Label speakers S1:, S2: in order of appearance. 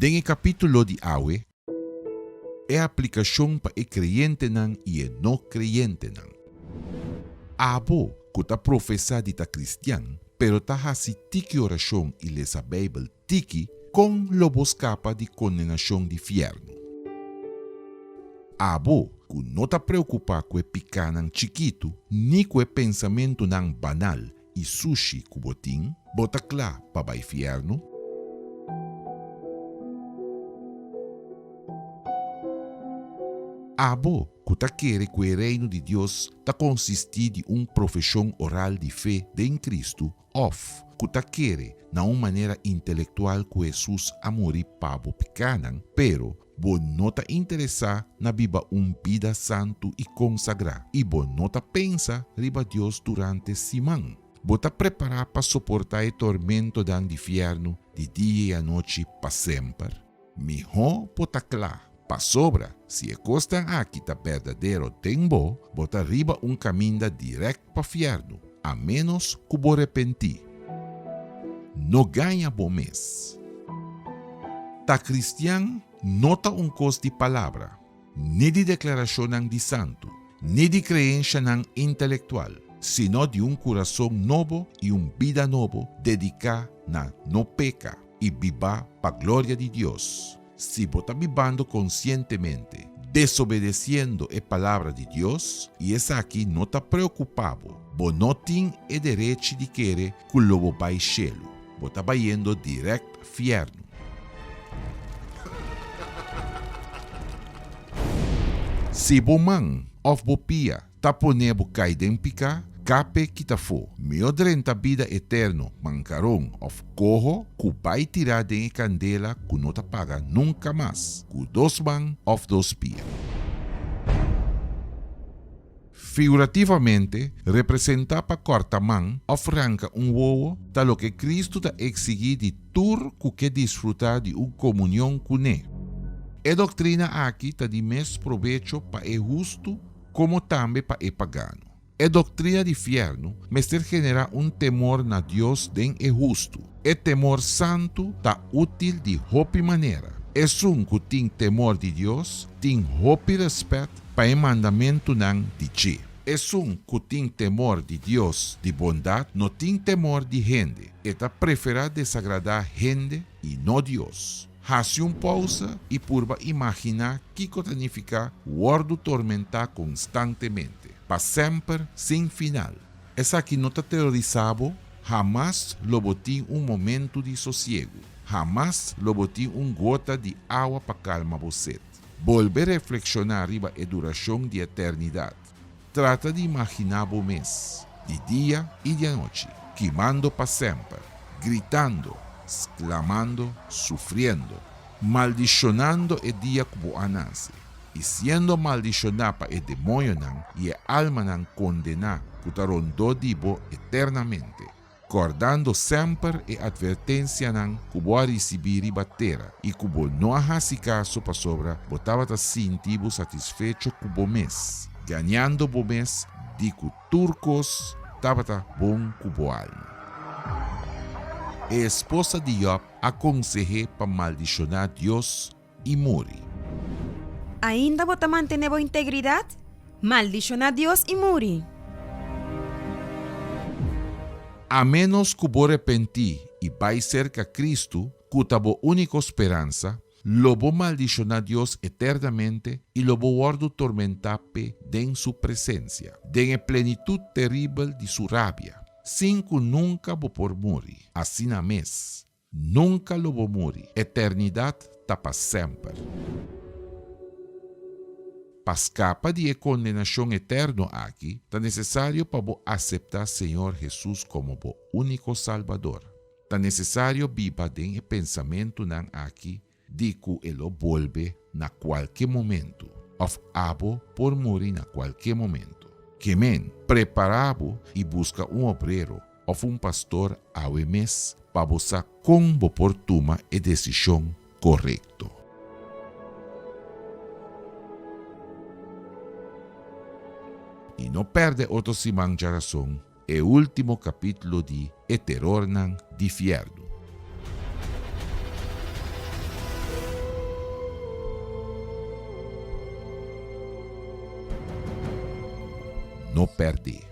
S1: Denge capítulo de awe, é aplicação para o creyente e o não creyente. Abo, que está professado de cristiano, pero está hasi tiki oração e lê a Bíblia tiki, com lobo escapa de condenação de inferno. Abo, que não está preocupado com o picanang chiquito, ni com o pensamento nang banal e sushi kubotin, bota claro para o inferno. Abo, que está querendo que o reino de Deus está consistir de profissão oral de fé em Cristo, of, que está querendo, na uma maneira intelectual que Jesus amori pabo picanan, pero bo não está interessado na viva vida santo e consagrado, e bo não está pensa riba Deus durante semana. Bo está preparado para suportar o tormento do inferno de dia e noite para sempre. Mijo pota claro. Pa sobra, se a costa aqui está verdadeiro tempo, bota arriba caminho direto para o inferno, a menos que bo arrepentir. Não ganha bom mês. Ta cristiano não tá costo de palavra, nem de declaração de santo, nem de crença intelectual, sino de coração novo e vida novo dedicado na não peca e viva para a glória de Deus. Se você está vivendo conscientemente, desobedeciendo a palavra de Deus, e essa aqui não está preocupado, você não tem o direito de querer que o lobo vai cielo. Você está indo direto ao inferno. Se você man ou você pia, está ponendo cair em picar, cape que fo, meu drenta vida eterno, mancarão of corro, que vai tirar de candela que não te paga nunca mais, que dos man of dos pia. Figurativamente, representa para corta man of ranca ovo, tal lo que Cristo te exigir de tur que disfrutar de comunhão com ele. A doutrina aqui está de mais provecho para o justo, como também para o pagano. A doutrina de inferno mestre genera temor na Deus den é justo. O temor santo está útil de hopi maneira. É que tem temor de Deus, tem hopi respeito para o mandamento nan de Che. É que tem temor de Deus de bondade, não tem temor de gente. Eta prefere desagradar gente e não Deus. Hace pausa e purba imaginar que significa wordo tormentar constantemente. Para sempre, sem final. Essa aqui não está terrorizado, jamás lo botin momento de sossego, jamás lo botin gota de água para calmar você. Volver a reflexionar riba a duração de eternidade. Trata de imaginar o mês, de dia e de noite, queimando para sempre, gritando, exclamando, sufriendo, maldicionando o dia como anase. E sendo maldicionado para o demônio e a alma condenada, que te rondou dibo eternamente, acordando sempre a advertência que vai receber e batera, e que não há caso para sobra, botava te sentir satisfeito com o mês, ganhando o mês de que turcos estava bom com a alma. A esposa de Job aconselhou para maldicionar Deus e morrer.
S2: ¿Ainda vota mantener integridad? Maldiciona a Dios y muri.
S1: A menos que vos arrepentir e vai cerca a Cristo, que é a única esperança, lo vou maldicionar a Deus eternamente e lo vou guardo tormentar-pe em sua presença, em a plenitude terrível de sua rabia, sem que nunca vou por morrer. Assim na mês, nunca lo vou morrer. Eternidade está para sempre. Para escapar de condenação eterna aqui, é necessário para aceitar Senhor Jesus como o único Salvador. É necessário viver em pensamento nan aqui de que ele volve na qualquer momento, ou abo por morrer na qualquer momento. Que preparado e busca obreiro ou pastor ao mês para você como por tomar a decisão correta. E não perde outro semana de razão, o último capítulo de Eterornan de Fierno. no perde.